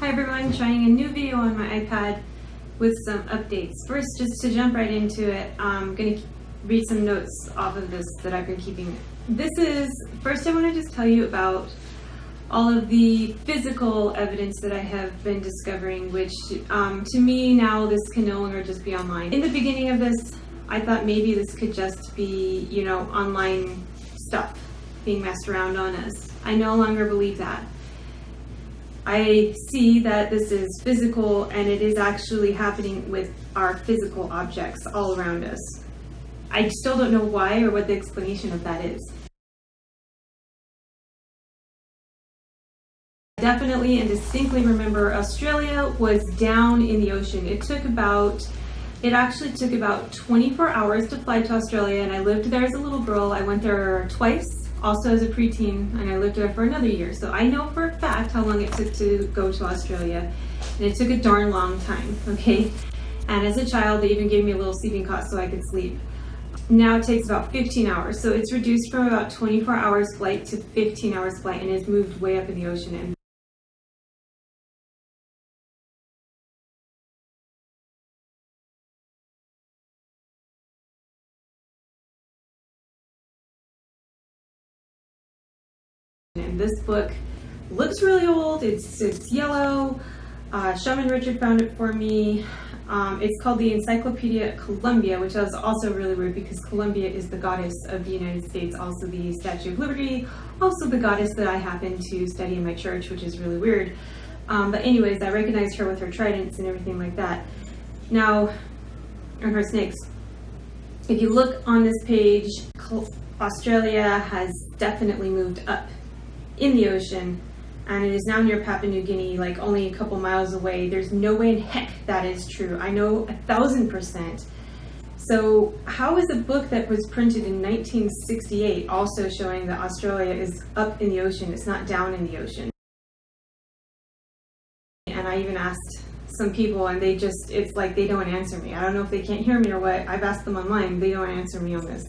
Hi everyone, trying a new video on my iPad with some updates. First, just to jump right into it, I'm going to read some notes off of this that I've been keeping. First I want to just tell you about all of the physical evidence that I have been discovering, which to me now this can no longer just be online. In the beginning of this, I thought maybe this could just be, online stuff being messed around on us. I no longer believe that. I see that this is physical and it is actually happening with our physical objects all around us. I still don't know why or what the explanation of that is. I definitely and distinctly remember Australia was down in the ocean. It actually took about 24 hours to fly to Australia, and I lived there as a little girl. I went there twice, also as a preteen, and I lived there for another year. So I know for a fact how long it took to go to Australia, and it took a darn long time, okay? And as a child, they even gave me a little sleeping cot so I could sleep. Now it takes about 15 hours. So it's reduced from about 24 hours flight to 15 hours flight, and it's moved way up in the ocean. And this book looks really old. It's yellow. Shaman Richard found it for me. It's called the Encyclopedia Columbia, which is also really weird because Columbia is the goddess of the United States, also the Statue of Liberty, also the goddess that I happen to study in my church, which is really weird. But anyways, I recognized her with her tridents and everything like that. Now, and her snakes. If you look on this page, Australia has definitely moved up in the ocean, and it is now near Papua New Guinea, like only a couple miles away. There's no way in heck that is true. I know 1,000%. So how is a book that was printed in 1968 also showing that Australia is up in the ocean? It's not down in the ocean. And I even asked some people, and it's like they don't answer me. I don't know if they can't hear me or what. I've asked them online. They don't answer me on this.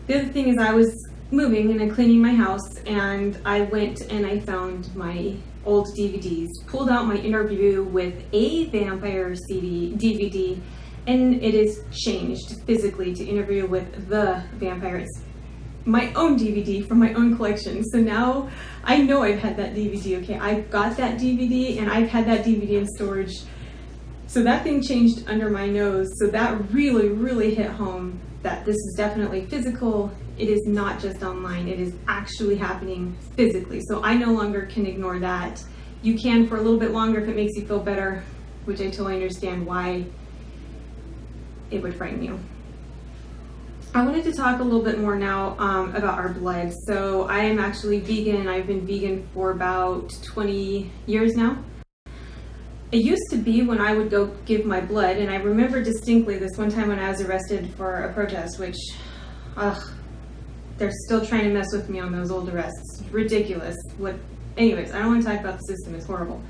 The other thing is I was moving and I'm cleaning my house, and I went and I found my old DVDs, pulled out my interview with a vampire DVD, and it is changed physically to interview with the vampire. It's my own DVD from my own collection. So now I know I've had that DVD, okay? I got that DVD and I've had that DVD in storage. So that thing changed under my nose. So that really, really hit home that this is definitely physical. It is not just online. It is actually happening physically. So I no longer can ignore that. You can for a little bit longer if it makes you feel better, which I totally understand why it would frighten you. I wanted to talk a little bit more now about our blood. So I am actually vegan. I've been vegan for about 20 years now. It used to be when I would go give my blood, and I remember distinctly this one time when I was arrested for a protest, which, they're still trying to mess with me on those old arrests. Ridiculous. Anyways, I don't want to talk about the system. It's horrible.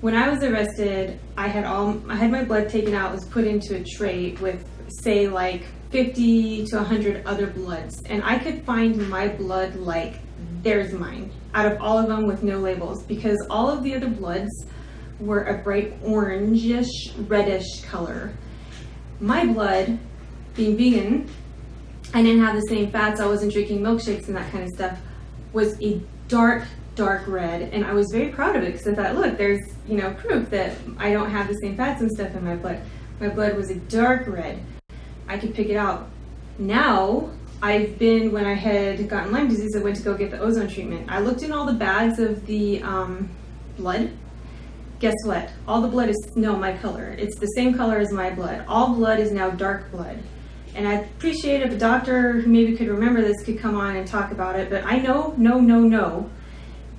When I was arrested, I had my blood taken out, was put into a tray with, say, like 50 to 100 other bloods, and I could find my blood like there's mine out of all of them with no labels, because all of the other bloods were a bright orangish, reddish color. My blood, being vegan, I didn't have the same fats, I wasn't drinking milkshakes and that kind of stuff, was a dark red, and I was very proud of it because I thought, look, there's proof that I don't have the same fats and stuff in my blood. My blood was a dark red. I could pick it out. Now, when I had gotten Lyme disease, I went to go get the ozone treatment. I looked in all the bags of the blood. Guess what? All the blood is my color. It's the same color as my blood. All blood is now dark blood. And I'd appreciate if a doctor who maybe could remember this could come on and talk about it, but I know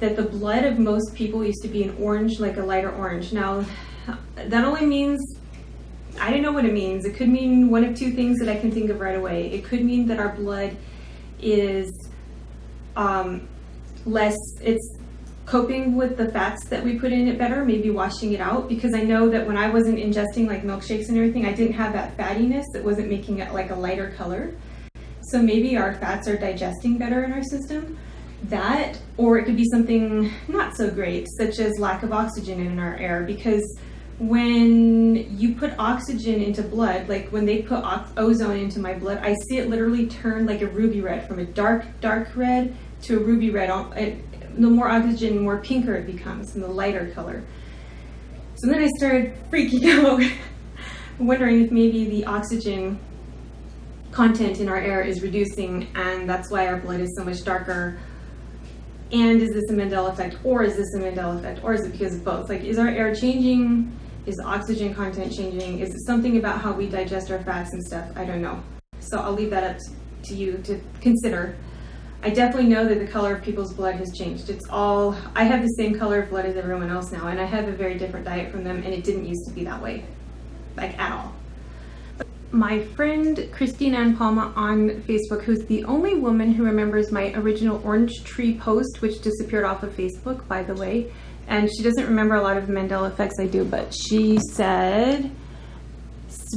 that the blood of most people used to be an orange, like a lighter orange. Now, that only means, I don't know what it means. It could mean one of two things that I can think of right away. It could mean that our blood is it's coping with the fats that we put in it better, maybe washing it out, because I know that when I wasn't ingesting like milkshakes and everything, I didn't have that fattiness that wasn't making it like a lighter color. So maybe our fats are digesting better in our system. That, or it could be something not so great, such as lack of oxygen in our air, because when you put oxygen into blood, like when they put ozone into my blood, I see it literally turn like a ruby red, from a dark red to a ruby red. The more oxygen, the more pinker it becomes, and the lighter color. So then I started freaking out, wondering if maybe the oxygen content in our air is reducing, and that's why our blood is so much darker. And is this a Mandela effect, or is this a Mandela effect, or is it because of both? Like, is our air changing? Is the oxygen content changing? Is it something about how we digest our fats and stuff? I don't know. So I'll leave that up to you to consider. I definitely know that the color of people's blood has changed. I have the same color of blood as everyone else now, and I have a very different diet from them, and it didn't used to be that way, like at all. My friend Christina and Palma on Facebook, who's the only woman who remembers my original orange tree post, which disappeared off of Facebook, by the way, and she doesn't remember a lot of the Mandela effects I do, but she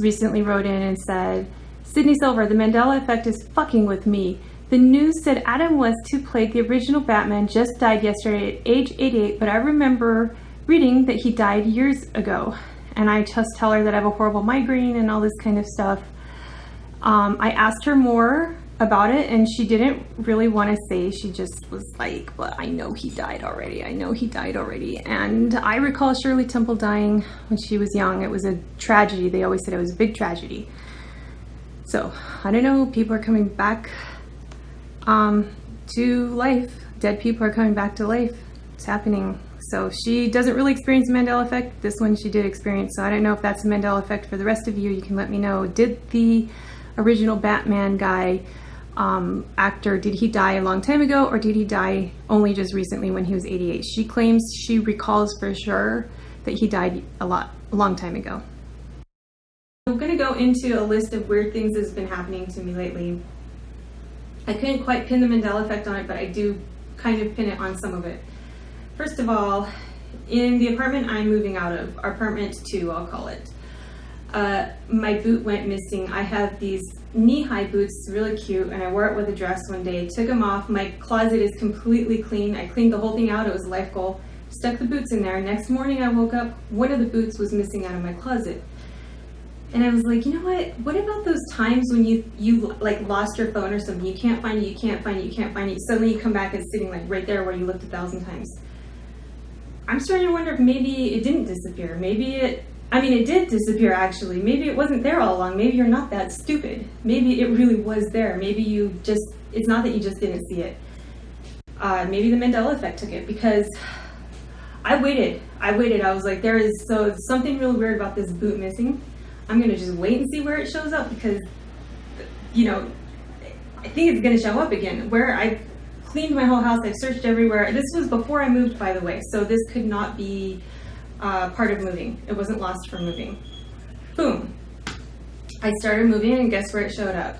recently wrote in and said, Sydney Silver, the Mandela effect is fucking with me. The news said Adam West, who played the original Batman, just died yesterday at age 88, but I remember reading that he died years ago. And I just tell her that I have a horrible migraine and all this kind of stuff. I asked her more about it, and she didn't really want to say. She just was like, well, I know he died already. I know he died already. And I recall Shirley Temple dying when she was young. It was a tragedy. They always said it was a big tragedy. So, I don't know. People are coming back to life. Dead people are coming back to life. It's happening. So she doesn't really experience the Mandela effect. This one she did experience. So I don't know if that's a Mandela effect for the rest of you. You can let me know. Did the original Batman guy, actor, did he die a long time ago, or did he die only just recently when he was 88? She claims she recalls for sure that he died a long time ago. I'm going to go into a list of weird things that's been happening to me lately. I couldn't quite pin the Mandela effect on it, but I do kind of pin it on some of it. First of all, in the apartment I'm moving out of, apartment 2, I'll call it, my boot went missing. I have these knee-high boots, really cute, and I wore it with a dress one day, took them off. My closet is completely clean. I cleaned the whole thing out. It was a life goal. Stuck the boots in there. Next morning I woke up, one of the boots was missing out of my closet. And I was like, you know what about those times when you like lost your phone or something, you can't find it, suddenly you come back and it's sitting like right there where you looked 1,000 times. I'm starting to wonder if maybe it didn't disappear. It did disappear actually. Maybe it wasn't there all along. Maybe you're not that stupid. Maybe it really was there. Maybe it's not that you just didn't see it. Maybe the Mandela effect took it, because I waited. I was like, there is something real weird about this boot missing. I'm going to just wait and see where it shows up, because, I think it's going to show up again. Where I've cleaned my whole house, I've searched everywhere. This was before I moved, by the way, so this could not be part of moving. It wasn't lost from moving. Boom. I started moving, and guess where it showed up?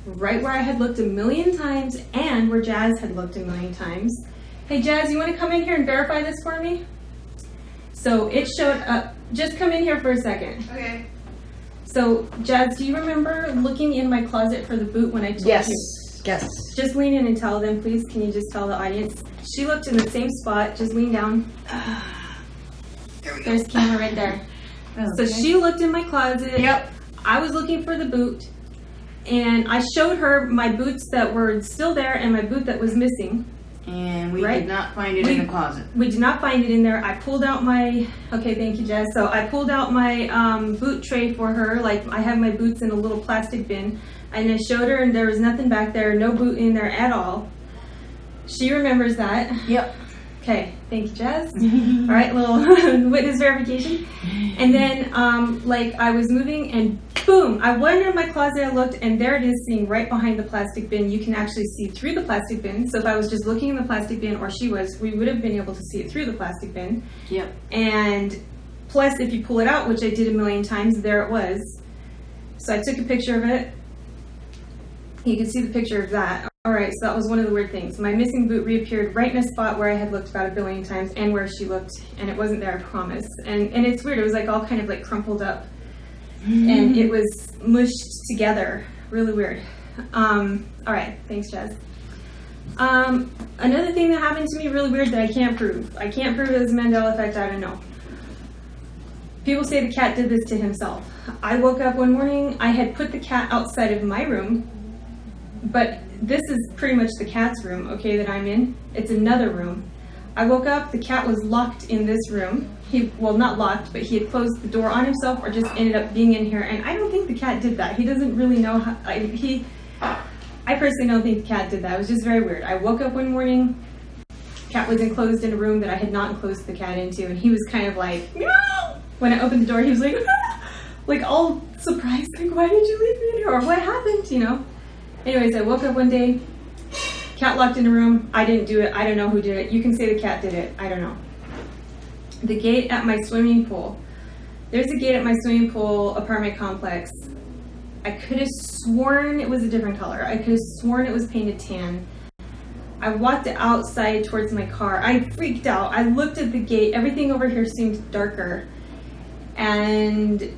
Right where I had looked 1,000,000 times, and where Jazz had looked 1,000,000 times. Hey Jazz, you want to come in here and verify this for me? So it showed up. Just come in here for a second. Okay. So Jazz, do you remember looking in my closet for the boot when I told you? Yes. Just lean in and tell them, please. Can you just tell the audience? She looked in the same spot. Just lean down. There we go. There's camera right there. Okay. So she looked in my closet. Yep. I was looking for the boot, and I showed her my boots that were still there and my boot that was missing. And we did not find it in the closet. We did not find it in there. I pulled out my, okay, thank you, Jess. So I pulled out my boot tray for her. Like, I have my boots in a little plastic bin. And I showed her, and there was nothing back there, no boot in there at all. She remembers that. Yep. Okay, thank you, Jess. All right, little witness verification. And then, I was moving, and boom, I went in my closet, I looked, and there it is sitting right behind the plastic bin. You can actually see through the plastic bin. So if I was just looking in the plastic bin, or she was, we would have been able to see it through the plastic bin. Yep. And plus, if you pull it out, which I did 1,000,000 times, there it was. So I took a picture of it. You can see the picture of that. All right, so that was one of the weird things. My missing boot reappeared right in a spot where I had looked about 1,000,000,000 times, and where she looked, and it wasn't there, I promise. And it's weird, it was like all kind of like crumpled up. And it was mushed together. Really weird. All right, thanks, Jazz. Another thing that happened to me really weird that I can't prove. I can't prove it was Mandela Effect, I don't know. People say the cat did this to himself. I woke up one morning, I had put the cat outside of my room, but this is pretty much the cat's room, okay, that I'm in. It's another room. I woke up, the cat was locked in this room. Well, not locked, but he had closed the door on himself or just ended up being in here. And I don't think the cat did that. He doesn't really know how, I personally don't think the cat did that. It was just very weird. I woke up one morning, cat was enclosed in a room that I had not enclosed the cat into, and he was kind of like, no! When I opened the door, he was like, ah! Like all surprised, like, why did you leave me in here? Or what happened, you know? Anyways, I woke up one day, cat locked in a room. I didn't do it. I don't know who did it. You can say the cat did it. I don't know. The gate at my swimming pool. There's a gate at my swimming pool apartment complex. I could have sworn it was a different color. I could have sworn it was painted tan. I walked outside towards my car. I freaked out. I looked at the gate. Everything over here seemed darker. And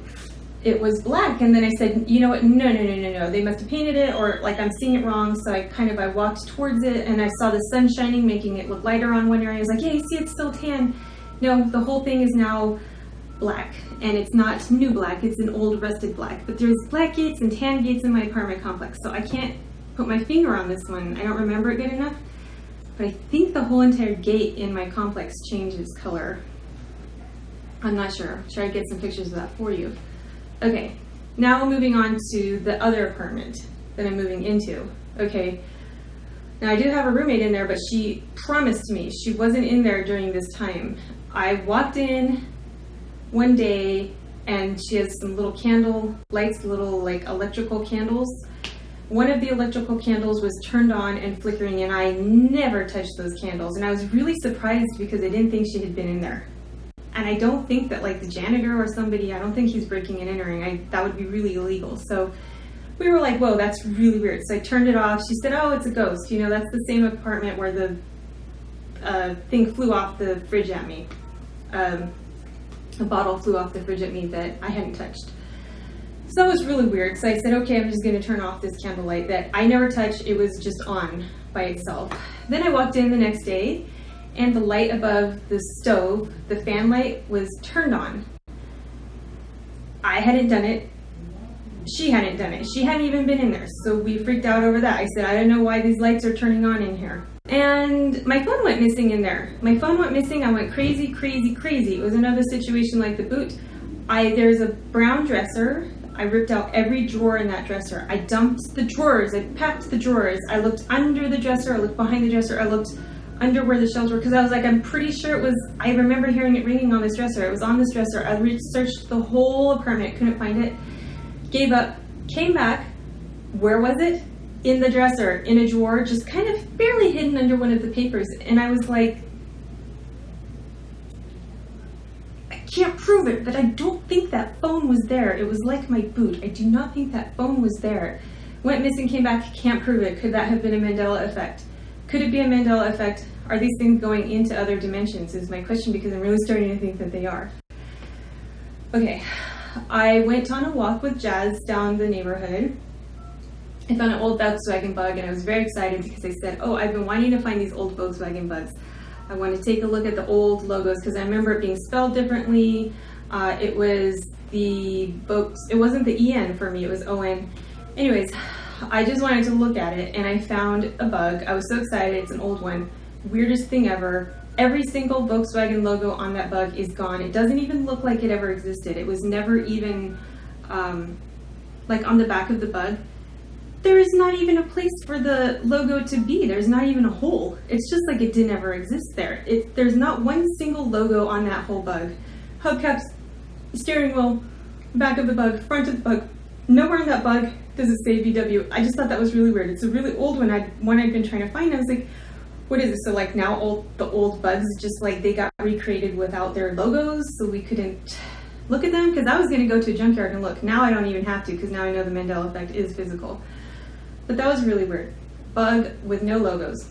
it was black. And then I said, you know what? No. They must have painted it, or like I'm seeing it wrong. So I walked towards it, and I saw the sun shining, making it look lighter on one area. I was like, yeah, you see, it's still tan. No, the whole thing is now black, and it's not new black, it's an old rusted black. But there's black gates and tan gates in my apartment complex, so I can't put my finger on this one. I don't remember it good enough, but I think the whole entire gate in my complex changes color. I'm not sure. Should I get some pictures of that for you? Okay, now moving on to the other apartment that I'm moving into. Okay, now I do have a roommate in there, but she promised me she wasn't in there during this time. I walked in one day and she has some little candle lights, little like electrical candles. One of the electrical candles was turned on and flickering, and I never touched those candles. And I was really surprised because I didn't think she had been in there. And I don't think that like the janitor or somebody, I don't think he's breaking and entering. That would be really illegal. So we were like, whoa, that's really weird. So I turned it off. She said, oh, it's a ghost. You know, that's the same apartment where the thing flew off the fridge at me. A bottle flew off the fridge at me that I hadn't touched. So that was really weird. So I said, okay, I'm just going to turn off this candlelight that I never touched. It was just on by itself. Then I walked in the next day, and the light above the stove, the fan light, was turned on. I hadn't done it. She hadn't done it. She hadn't even been in there. So we freaked out over that. I said, I don't know why these lights are turning on in here. And my phone went missing in there. My phone went missing. I went crazy. It was another situation like the boot. There's a brown dresser. I ripped out every drawer in that dresser. I dumped the drawers. I packed the drawers. I looked under the dresser. I looked behind the dresser. I looked under where the shelves were, because I was like, I'm pretty sure it was, I remember hearing it ringing on this dresser. It was on this dresser. I searched the whole apartment, couldn't find it. Gave up, came back. Where was it? In the dresser, in a drawer, just kind of barely hidden under one of the papers. And I was like, I can't prove it, but I don't think that phone was there. It was like my boot. I do not think that phone was there. Went missing, came back, can't prove it. Could that have been a Mandela effect? Could it be a Mandela effect? Are these things going into other dimensions is my question, because I'm really starting to think that they are. Okay, I went on a walk with Jazz down the neighborhood. I found an old Volkswagen Bug, and I was very excited because I said, oh, I've been wanting to find these old Volkswagen Bugs. I want to take a look at the old logos because I remember it being spelled differently. It was it wasn't the EN for me, it was ON. Anyways, I just wanted to look at it, and I found a bug. I was so excited. It's an old one. Weirdest thing ever. Every single Volkswagen logo on that bug is gone. It doesn't even look like it ever existed. It was never even, like on the back of the bug, there is not even a place for the logo to be. There's not even a hole. It's just like it didn't ever exist there. There's not one single logo on that whole bug. Hubcaps, steering wheel, back of the bug, front of the bug. Nowhere in that bug does it say VW. I just thought that was really weird. It's a really old one. I'd been trying to find. I was like, what is this? So like now the old bugs just like they got recreated without their logos, so we couldn't look at them, because I was going to go to a junkyard and look. Now I don't even have to, because now I know the Mandela Effect is physical. But that was really weird. Bug with no logos.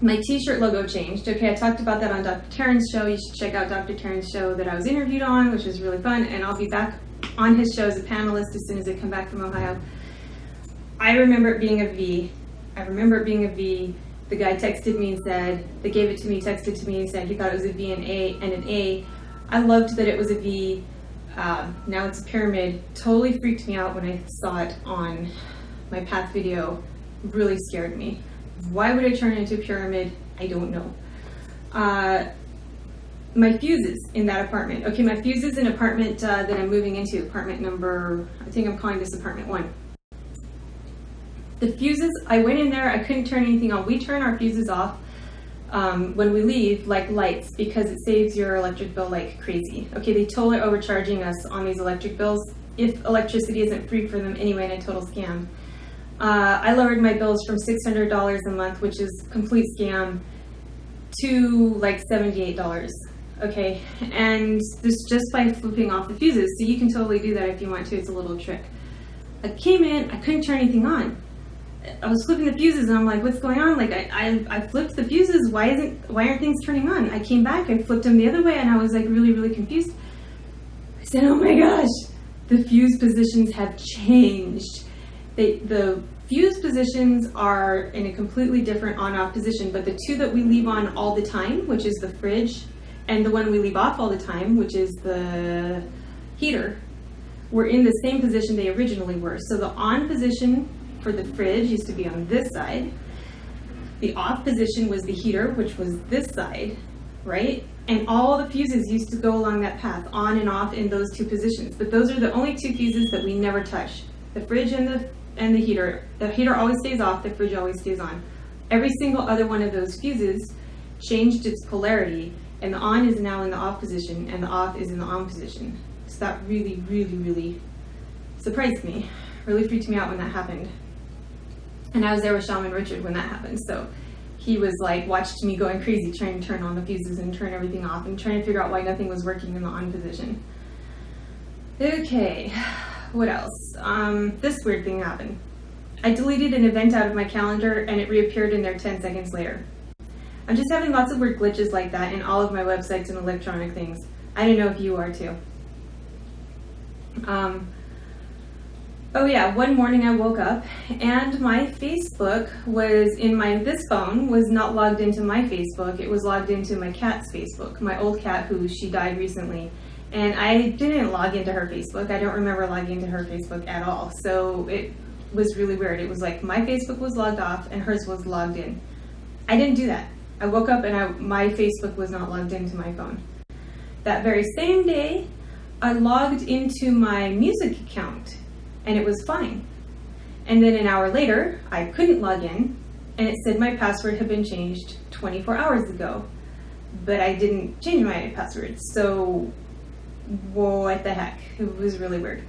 My t-shirt logo changed. Okay, I talked about that on Dr. Taryn's show. You should check out Dr. Taryn's show that I was interviewed on, which was really fun, and I'll be back on his show as a panelist as soon as I come back from Ohio. I remember it being a V. I remember it being a V. The guy texted me and said, they gave it to me, texted to me and said he thought it was a V and an A. I loved that it was a V. Now it's a pyramid. Totally freaked me out when I saw it on my path video. Really scared me. Why would I turn it into a pyramid? I don't know. My fuses in that apartment. Okay, my fuses in apartment that I'm moving into, apartment number, I think I'm calling this apartment 1. The fuses, I went in there, I couldn't turn anything on. We turn our fuses off when we leave, like lights, because it saves your electric bill like crazy. Okay, they totally overcharging us on these electric bills if electricity isn't free for them anyway, and a total scam. I lowered my bills from $600 a month, which is complete scam, to like $78. Okay, and this just by flipping off the fuses. So you can totally do that if you want to. It's a little trick. I came in, I couldn't turn anything on. I was flipping the fuses and I'm like, what's going on? Like I flipped the fuses. Why aren't things turning on? I came back, I flipped them the other way, and I was like really, really confused. I said, oh my gosh, the fuse positions have changed. The fuse positions are in a completely different on-off position, but the two that we leave on all the time, which is the fridge, and the one we leave off all the time, which is the heater, were in the same position they originally were. So the on position for the fridge used to be on this side. The off position was the heater, which was this side, right? And all the fuses used to go along that path, on and off in those two positions. But those are the only two fuses that we never touch. The fridge and the heater. The heater always stays off, the fridge always stays on. Every single other one of those fuses changed its polarity, and the on is now in the off position, and the off is in the on position. So that really, really, really surprised me. Really freaked me out when that happened. And I was there with Shaman Richard when that happened, so he was like, watched me going crazy trying to turn on the fuses and turn everything off and trying to figure out why nothing was working in the on position. Okay, what else? This weird thing happened. I deleted an event out of my calendar and it reappeared in there 10 seconds later. I'm just having lots of weird glitches like that in all of my websites and electronic things. I don't know if you are too. Oh yeah, one morning I woke up and my Facebook was in this phone was not logged into my Facebook. It was logged into my cat's Facebook, my old cat she died recently. And I didn't log into her Facebook. I don't remember logging into her Facebook at all. So it was really weird. It was like my Facebook was logged off and hers was logged in. I didn't do that. I woke up and my Facebook was not logged into my phone. That very same day, I logged into my music account and it was fine. And then an hour later, I couldn't log in and it said my password had been changed 24 hours ago, but I didn't change my password. So what the heck? It was really weird.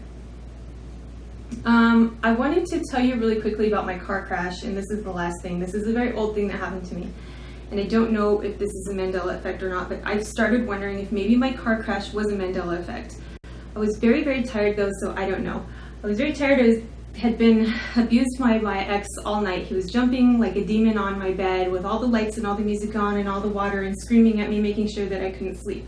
I wanted to tell you really quickly about my car crash, and this is the last thing. This is a very old thing that happened to me. And I don't know if this is a Mandela effect or not, but I've started wondering if maybe my car crash was a Mandela effect. I was very, very tired though, so I don't know. I was very tired. I had been abused by my ex all night. He was jumping like a demon on my bed with all the lights and all the music on and all the water and screaming at me, making sure that I couldn't sleep.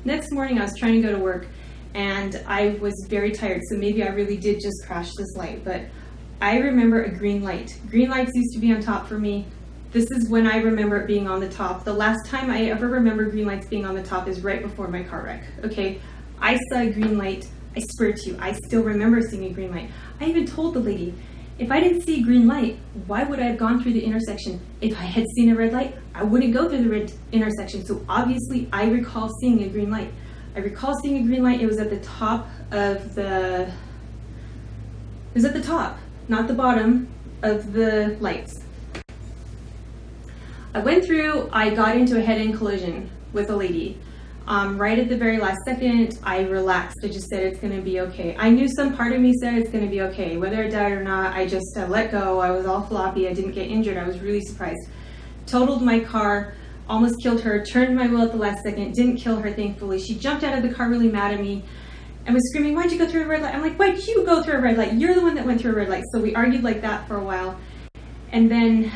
Next morning I was trying to go to work and I was very tired, so maybe I really did just crash this light, but I remember a green light. Green lights used to be on top for me. This is when I remember it being on the top. The last time I ever remember green lights being on the top is right before my car wreck, okay? I saw a green light, I swear to you, I still remember seeing a green light. I even told the lady, if I didn't see a green light, why would I have gone through the intersection? If I had seen a red light, I wouldn't go through the red intersection. So obviously I recall seeing a green light. I recall seeing a green light. It was at the top of it was at the top, not the bottom of the lights. I went through, I got into a head-on collision with a lady. Right at the very last second, I relaxed. I just said it's gonna be okay. I knew some part of me said it's gonna be okay. Whether I died or not, I just let go. I was all floppy. I didn't get injured. I was really surprised. Totaled my car, almost killed her, turned my wheel at the last second, didn't kill her, thankfully. She jumped out of the car really mad at me and was screaming, why'd you go through a red light? I'm like, why'd you go through a red light? You're the one that went through a red light. So we argued like that for a while. And then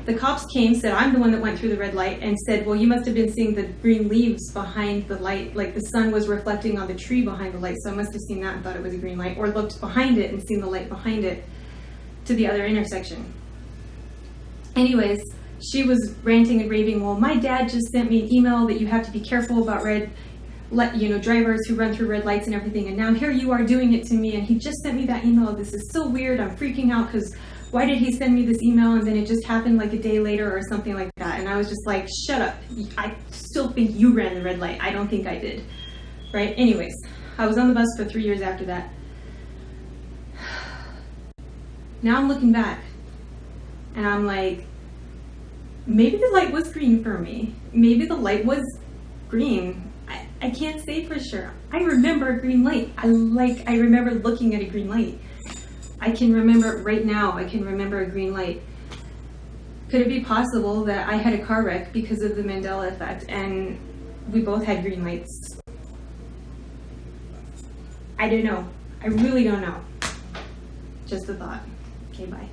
the cops came, said I'm the one that went through the red light, and said, well, you must have been seeing the green leaves behind the light, like the sun was reflecting on the tree behind the light, so I must have seen that and thought it was a green light, or looked behind it and seen the light behind it to the other intersection. Anyways, she was ranting and raving, well, my dad just sent me an email that you have to be careful about drivers who run through red lights and everything, and now here you are doing it to me, and he just sent me that email. This is so weird. I'm freaking out because why did he send me this email, and then it just happened like a day later or something like that. And I was just like, shut up. I still think you ran the red light. I don't think I did. Right? Anyways, I was on the bus for 3 years after that. Now I'm looking back, and I'm like, maybe the light was green for me. Maybe the light was green. I can't say for sure. I remember a green light. I remember looking at a green light. I can remember right now. I can remember a green light. Could it be possible that I had a car wreck because of the Mandela effect and we both had green lights? I don't know. I really don't know. Just a thought. Okay, bye.